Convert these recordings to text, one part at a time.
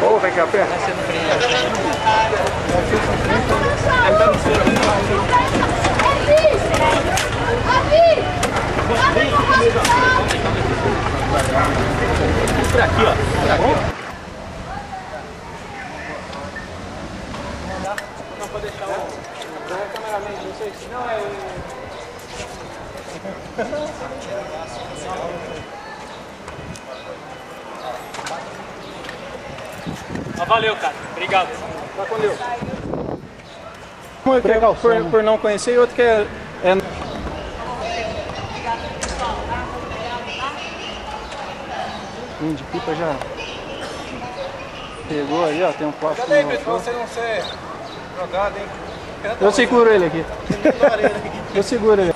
Ô, vem cá perto. Por aqui, ó. Por aqui, ó. Não pode deixar o cameraman, não sei se não é. Valeu, cara. Obrigado. Tá com Deus. Por não conhecer, e outro que é... De pipa já pegou aí, ó, tem um plástico. Cadê, Pedro, pra você não ser jogado, hein? Eu seguro ele aqui. Eu seguro ele.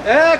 É,